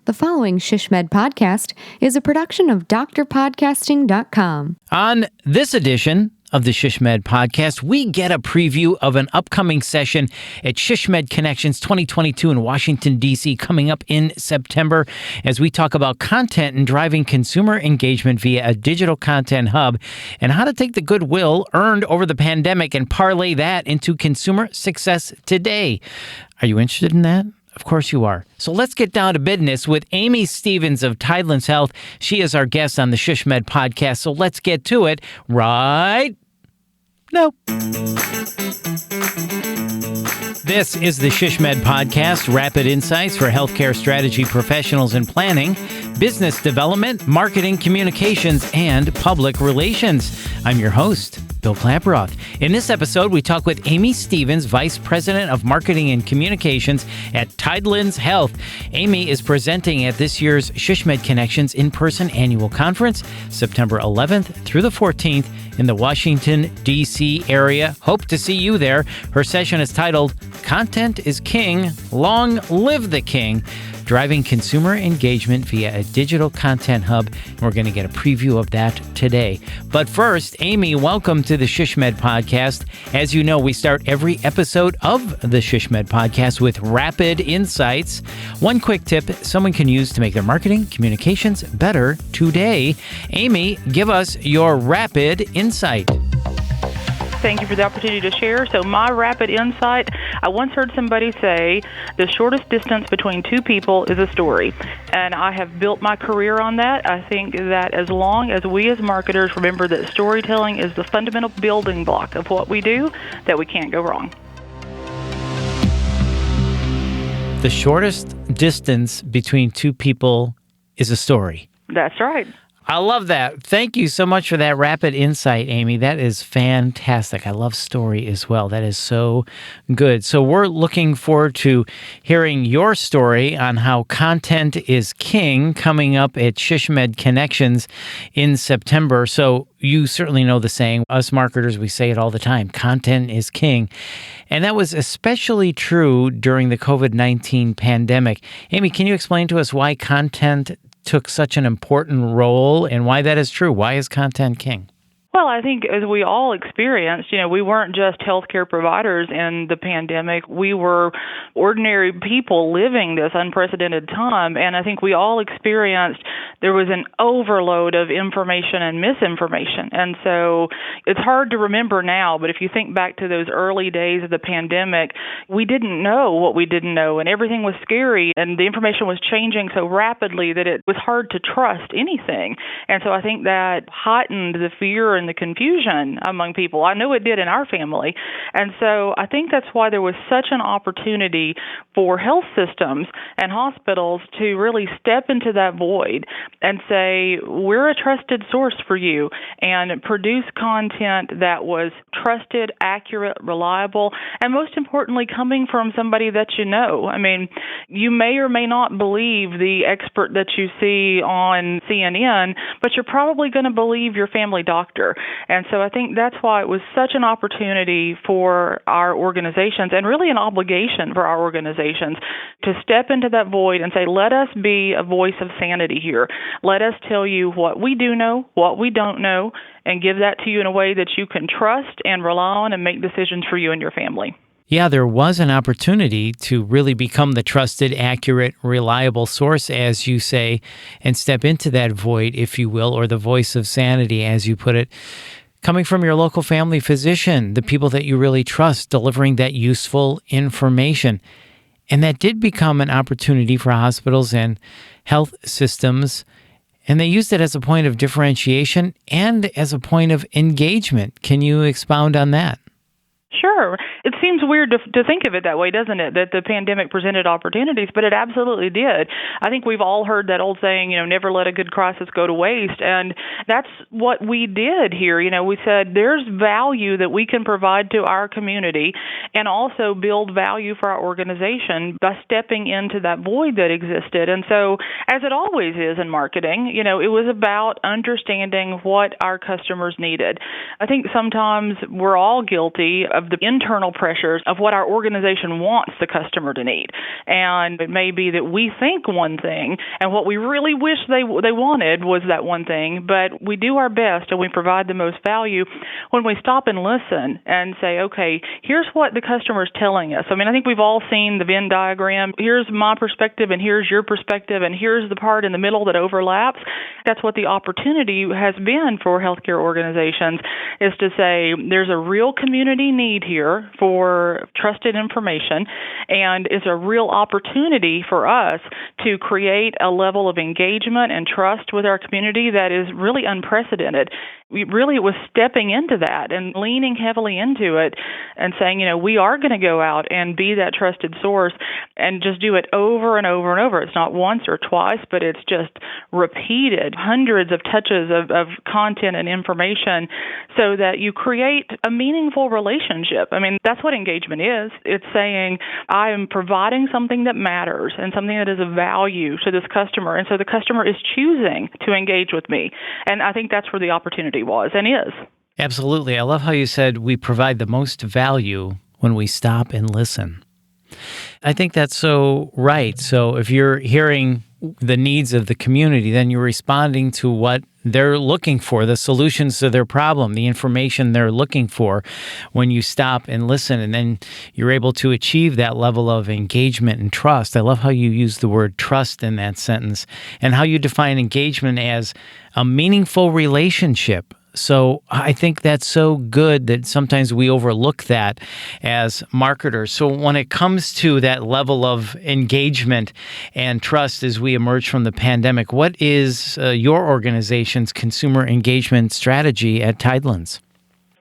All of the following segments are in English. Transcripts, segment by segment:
The following SHSMD podcast is a production of drpodcasting.com. On this edition of the SHSMD podcast, we get a preview of an upcoming session at SHSMD Connections 2022 in Washington, D.C. coming up in September as we talk about content and driving consumer engagement via a digital content hub and how to take the goodwill earned over the pandemic and parlay that into consumer success today. Are you interested in that? Of course you are. So let's get down to business with Amy Stevens of Tidelands Health. She is our guest on the SHSMD podcast. So let's get to it right now. This is the SHSMD podcast, rapid insights for healthcare strategy professionals in planning, business development, marketing, communications, and public relations. I'm your host, Bill Klaproth. In this episode, we talk with Amy Stevens, Vice President of Marketing and Communications at Tidelands Health. Amy is presenting at this year's SHSMD Connections in-person annual conference, September 11th through the 14th in the Washington, D.C. area. Hope to see you there. Her session is titled, Content is King, Long Live the King, Driving Consumer Engagement via a Digital Content Hub. And we're going to get a preview of that today. But first, Amy, welcome to the SHSMD podcast. As you know, we start every episode of the SHSMD podcast with rapid insights. One quick tip someone can use to make their marketing communications better today. Amy, give us your rapid insight. Thank you for the opportunity to share. So my rapid insight, I once heard somebody say, the shortest distance between two people is a story. And I have built my career on that. I think that as long as we as marketers remember that storytelling is the fundamental building block of what we do, that we can't go wrong. The shortest distance between two people is a story. That's right. I love that. Thank you so much for that rapid insight, Amy. That is fantastic. I love story as well. That is so good. So we're looking forward to hearing your story on how content is king coming up at SHSMD Connections in September. So you certainly know the saying, us marketers, we say it all the time, content is king. And that was especially true during the COVID-19 pandemic. Amy, can you explain to us why content took such an important role and why that is true? Why is content king? Well, I think as we all experienced, we weren't just healthcare providers in the pandemic. We were ordinary people living this unprecedented time. And I think we all experienced there was an overload of information and misinformation. And so it's hard to remember now, but if you think back to those early days of the pandemic, we didn't know what we didn't know, and everything was scary, and the information was changing so rapidly that it was hard to trust anything. And so I think that heightened the fear and the confusion among people. I know it did in our family. And so I think that's why there was such an opportunity for health systems and hospitals to really step into that void and say, we're a trusted source for you, and produce content that was trusted, accurate, reliable, and most importantly, coming from somebody that you know. I mean, you may or may not believe the expert that you see on CNN, but you're probably going to believe your family doctor. And so I think that's why it was such an opportunity for our organizations, and really an obligation for our organizations, to step into that void and say, let us be a voice of sanity here. Let us tell you what we do know, what we don't know, and give that to you in a way that you can trust and rely on and make decisions for you and your family. Yeah, there was an opportunity to really become the trusted, accurate, reliable source, as you say, and step into that void, if you will, or the voice of sanity, as you put it, coming from your local family physician, the people that you really trust, delivering that useful information. And that did become an opportunity for hospitals and health systems, and they used it as a point of differentiation and as a point of engagement. Can you expound on that? Sure. It seems weird to think of it that way, doesn't it? That the pandemic presented opportunities, but it absolutely did. I think we've all heard that old saying, never let a good crisis go to waste. And that's what we did here. We said there's value that we can provide to our community and also build value for our organization by stepping into that void that existed. And so, as it always is in marketing, it was about understanding what our customers needed. I think sometimes we're all guilty of of the internal pressures of what our organization wants the customer to need. And it may be that we think one thing, and what we really wish they wanted was that one thing, but we do our best and we provide the most value when we stop and listen and say, okay, here's what the customer is telling us. I mean, I think we've all seen the Venn diagram. Here's my perspective and here's your perspective and here's the part in the middle that overlaps. That's what the opportunity has been for healthcare organizations, is to say there's a real community need here for trusted information, and it's a real opportunity for us to create a level of engagement and trust with our community that is really unprecedented. It was stepping into that and leaning heavily into it and saying, we are going to go out and be that trusted source and just do it over and over and over. It's not once or twice, but it's just repeated, hundreds of touches of content and information so that you create a meaningful relationship. I mean, that's what engagement is. It's saying, I am providing something that matters and something that is of value to this customer. And so the customer is choosing to engage with me. And I think that's where the opportunity was and is. Absolutely. I love how you said we provide the most value when we stop and listen. I think that's so right. So if you're hearing the needs of the community, then you're responding to what they're looking for, the solutions to their problem, the information they're looking for when you stop and listen, and then you're able to achieve that level of engagement and trust. I love how you use the word trust in that sentence and how you define engagement as a meaningful relationship. So I think that's so good that sometimes we overlook that as marketers. So when it comes to that level of engagement and trust as we emerge from the pandemic, what is your organization's consumer engagement strategy at Tidelands?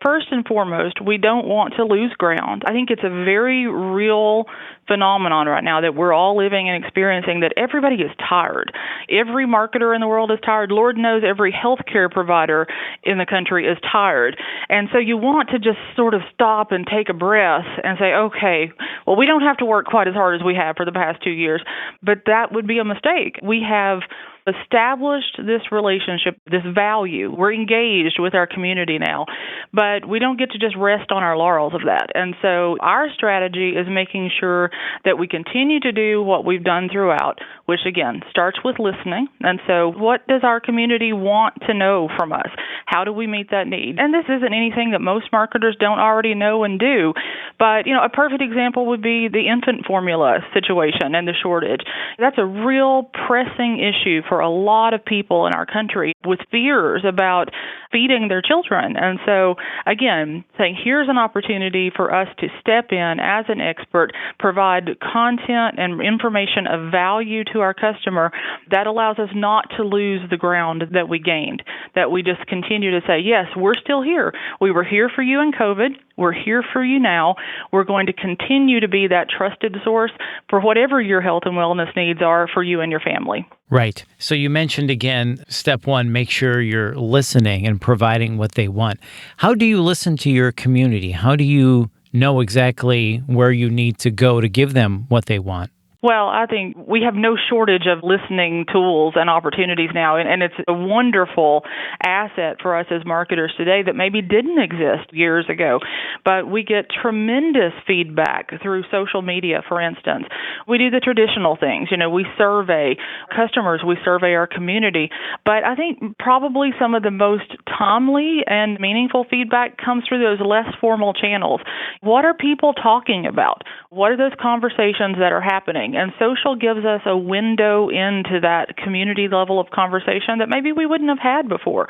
First and foremost, we don't want to lose ground. I think it's a very real phenomenon right now that we're all living and experiencing, that everybody is tired. Every marketer in the world is tired. Lord knows every healthcare provider in the country is tired. And so you want to just sort of stop and take a breath and say, okay, well, we don't have to work quite as hard as we have for the past 2 years, but that would be a mistake. We have established this relationship, this value. We're engaged with our community now, but we don't get to just rest on our laurels of that. And so our strategy is making sure that we continue to do what we've done throughout, which again starts with listening. And so what does our community want to know from us? How do we meet that need? And this isn't anything that most marketers don't already know and do, but a perfect example would be the infant formula situation and the shortage. That's a real pressing issue for a lot of people in our country with fears about feeding their children. And so, again, saying here's an opportunity for us to step in as an expert, provide content and information of value to our customer that allows us not to lose the ground that we gained, that we just continue to say, yes, we're still here. We were here for you in COVID. We're here for you now. We're going to continue to be that trusted source for whatever your health and wellness needs are for you and your family. Right. So you mentioned again, step one, make sure you're listening and providing what they want. How do you listen to your community? How do you know exactly where you need to go to give them what they want? Well, I think we have no shortage of listening tools and opportunities now, and it's a wonderful asset for us as marketers today that maybe didn't exist years ago. But we get tremendous feedback through social media, for instance. We do the traditional things. We survey customers, we survey our community. But I think probably some of the most timely and meaningful feedback comes through those less formal channels. What are people talking about? What are those conversations that are happening? And social gives us a window into that community level of conversation that maybe we wouldn't have had before.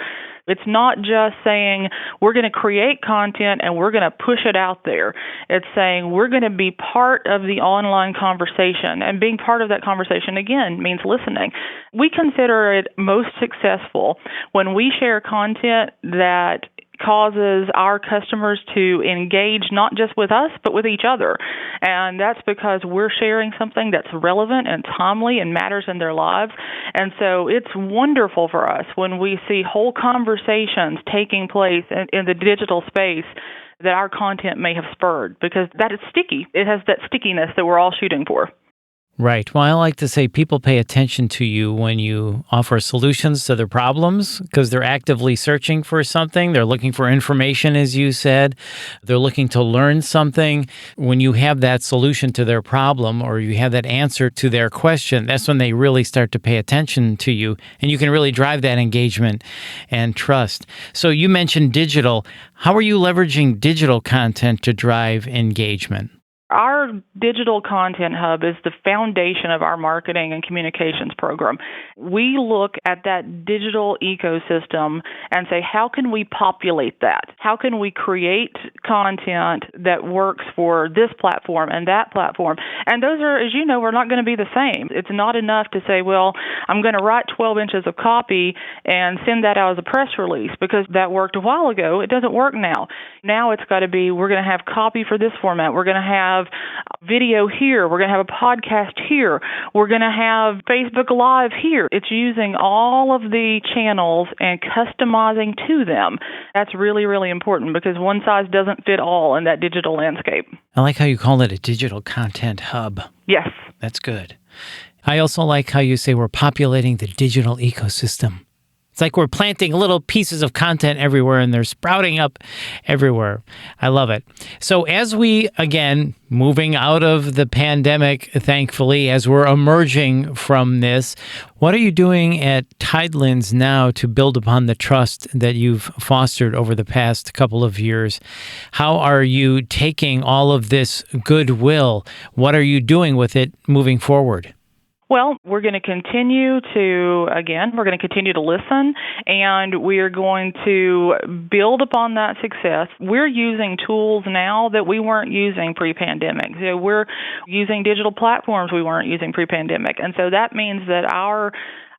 It's not just saying we're going to create content and we're going to push it out there. It's saying we're going to be part of the online conversation, and being part of that conversation, again, means listening. We consider it most successful when we share content that causes our customers to engage not just with us, but with each other. And that's because we're sharing something that's relevant and timely and matters in their lives. And so it's wonderful for us when we see whole conversations taking place in the digital space that our content may have spurred, because that is sticky. It has that stickiness that we're all shooting for. Right. Well, I like to say people pay attention to you when you offer solutions to their problems because they're actively searching for something. They're looking for information, as you said. They're looking to learn something. When you have that solution to their problem or you have that answer to their question, that's when they really start to pay attention to you, and you can really drive that engagement and trust. So you mentioned digital. How are you leveraging digital content to drive engagement? Our digital content hub is the foundation of our marketing and communications program. We look at that digital ecosystem and say, how can we populate that? How can we create content that works for this platform and that platform? And those are, as you know, we're not going to be the same. It's not enough to say, well, I'm going to write 12 inches of copy and send that out as a press release because that worked a while ago. It doesn't work now. Now it's got to be, we're going to have copy for this format. We're going to have video here. We're going to have a podcast here. We're going to have Facebook Live here. It's using all of the channels and customizing to them. That's really, really important because one size doesn't fit all in that digital landscape. I like how you call it a digital content hub. Yes. That's good. I also like how you say we're populating the digital ecosystem. It's like we're planting little pieces of content everywhere and they're sprouting up everywhere. I love it. So as we, again, moving out of the pandemic, thankfully, as we're emerging from this, what are you doing at Tidelands now to build upon the trust that you've fostered over the past couple of years? How are you taking all of this goodwill? What are you doing with it moving forward? Well, we're going to continue to listen, and we are going to build upon that success. We're using tools now that we weren't using pre-pandemic. So we're using digital platforms we weren't using pre-pandemic. And so that means that our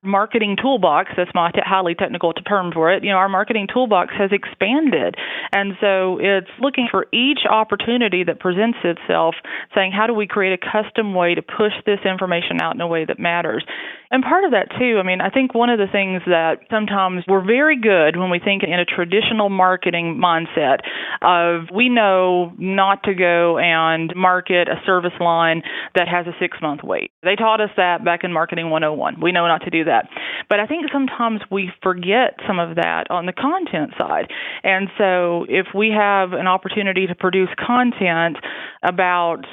marketing toolbox, that's my highly technical term for it, our marketing toolbox has expanded. And so it's looking for each opportunity that presents itself, saying, how do we create a custom way to push this information out in a way that matters? And part of that, too, I think one of the things that sometimes we're very good when we think in a traditional marketing mindset of we know not to go and market a service line that has a 6-month wait. They taught us that back in Marketing 101. We know not to do that. But I think sometimes we forget some of that on the content side. And so if we have an opportunity to produce content about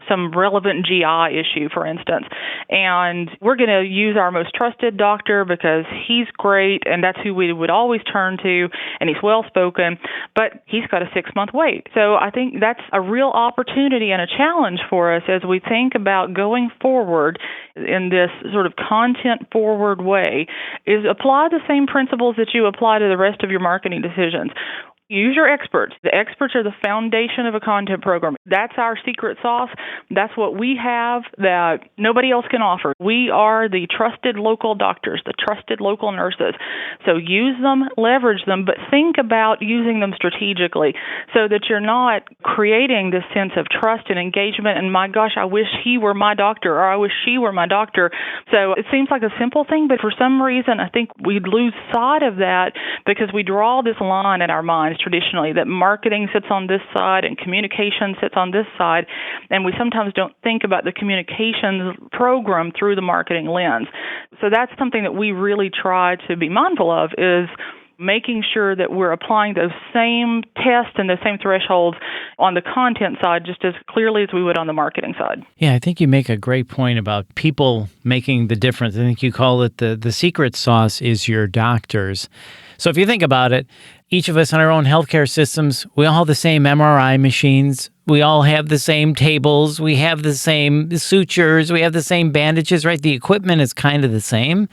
some relevant GI issue, for instance, and we're going to use our most trusted doctor because he's great and that's who we would always turn to, and he's well-spoken, but he's got a 6-month wait. So I think that's a real opportunity and a challenge for us as we think about going forward in this sort of content-forward way, is apply the same principles that you apply to the rest of your marketing decisions. Use your experts. The experts are the foundation of a content program. That's our secret sauce. That's what we have that nobody else can offer. We are the trusted local doctors, the trusted local nurses. So use them, leverage them, but think about using them strategically so that you're not creating this sense of trust and engagement and, my gosh, I wish he were my doctor or I wish she were my doctor. So it seems like a simple thing, but for some reason I think we lose sight of that because we draw this line in our minds traditionally that marketing sits on this side and communication sits on this side, and we sometimes don't think about the communications program through the marketing lens. So that's something that we really try to be mindful of, is making sure that we're applying those same tests and those same thresholds on the content side just as clearly as we would on the marketing side. Yeah, I think you make a great point about people making the difference. I think you call it the secret sauce is your doctors. So if you think about it, each of us in our own healthcare systems, we all have the same MRI machines. We all have the same tables. We have the same sutures. We have the same bandages, right? The equipment is kind of the same.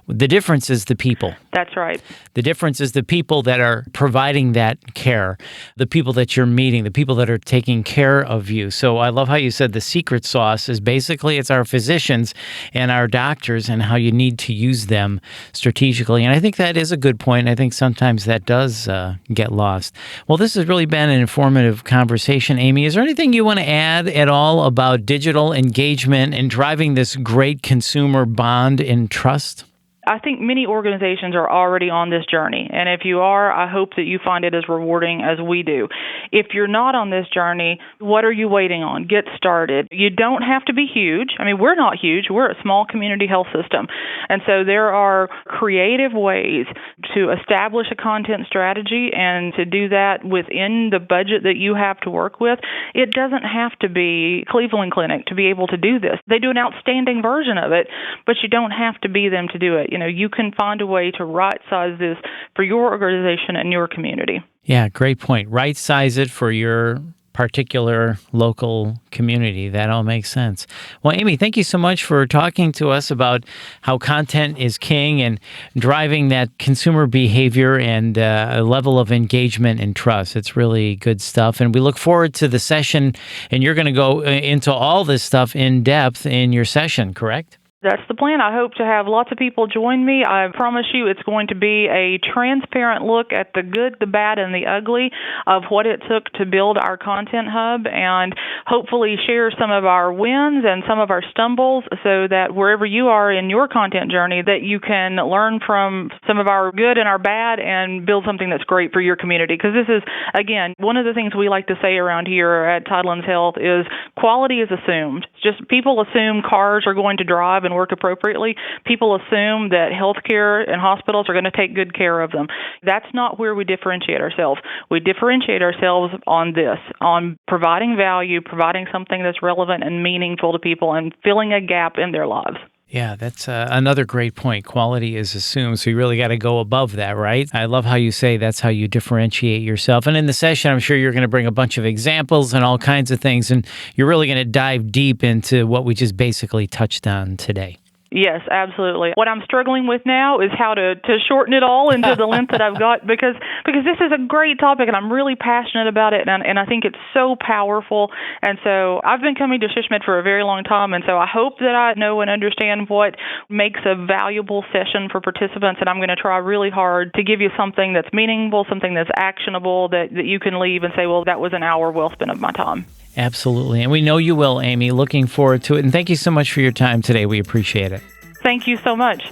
The difference is the people. That's right. The difference is the people that are providing that care, the people that you're meeting, the people that are taking care of you. So I love how you said the secret sauce is basically it's our physicians and our doctors and how you need to use them strategically. And I think that is a good point. I think sometimes that does get lost. Well, this has really been an informative conversation, Amy. Is there anything you want to add at all about digital engagement and driving this great consumer bond and trust? I think many organizations are already on this journey, and if you are, I hope that you find it as rewarding as we do. If you're not on this journey, what are you waiting on? Get started. You don't have to be huge. I mean, we're not huge. We're a small community health system, and so there are creative ways to establish a content strategy and to do that within the budget that you have to work with. It doesn't have to be Cleveland Clinic to be able to do this. They do an outstanding version of it, but you don't have to be them to do it. You can find a way to right-size this for your organization and your community. Yeah, great point. Right-size it for your particular local community. That all makes sense. Well, Amy, thank you so much for talking to us about how content is king and driving that consumer behavior and a level of engagement and trust. It's really good stuff. And we look forward to the session, and you're going to go into all this stuff in depth in your session, correct? That's the plan. I hope to have lots of people join me. I promise you it's going to be a transparent look at the good, the bad, and the ugly of what it took to build our content hub, and hopefully share some of our wins and some of our stumbles so that wherever you are in your content journey, that you can learn from some of our good and our bad and build something that's great for your community. Because this is, again, one of the things we like to say around here at Tidelands Health is quality is assumed. Just people assume cars are going to drive and work appropriately. People assume that healthcare and hospitals are going to take good care of them. That's not where we differentiate ourselves. We differentiate ourselves on this, on providing value, providing something that's relevant and meaningful to people, and filling a gap in their lives. Yeah, that's another great point. Quality is assumed, so you really got to go above that, right? I love how you say that's how you differentiate yourself. And in the session, I'm sure you're going to bring a bunch of examples and all kinds of things, and you're really going to dive deep into what we just basically touched on today. Yes, absolutely. What I'm struggling with now is how to shorten it all into the length that I've got, because this is a great topic and I'm really passionate about it, and I think it's so powerful. And so I've been coming to SHSMD for a very long time, and so I hope that I know and understand what makes a valuable session for participants, and I'm going to try really hard to give you something that's meaningful, something that's actionable, that you can leave and say, well, that was an hour well spent of my time. Absolutely. And we know you will, Amy. Looking forward to it. And thank you so much for your time today. We appreciate it. Thank you so much.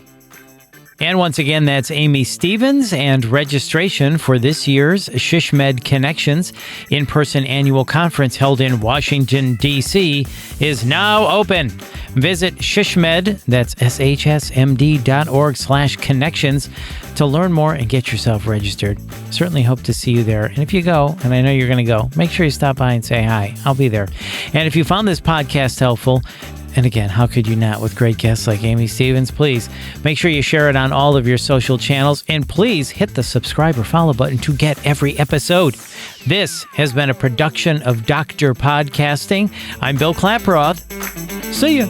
And once again, that's Amy Stevens, and registration for this year's SHSMD Connections in-person annual conference held in Washington, D.C. is now open. Visit SHSMD, that's shsmd.org/connections to learn more and get yourself registered. Certainly hope to see you there. And if you go, and I know you're going to go, make sure you stop by and say hi. I'll be there. And if you found this podcast helpful, and again, how could you not with great guests like Amy Stevens? Please make sure you share it on all of your social channels, and please hit the subscribe or follow button to get every episode. This has been a production of Dr. Podcasting. I'm Bill Klaproth. See ya.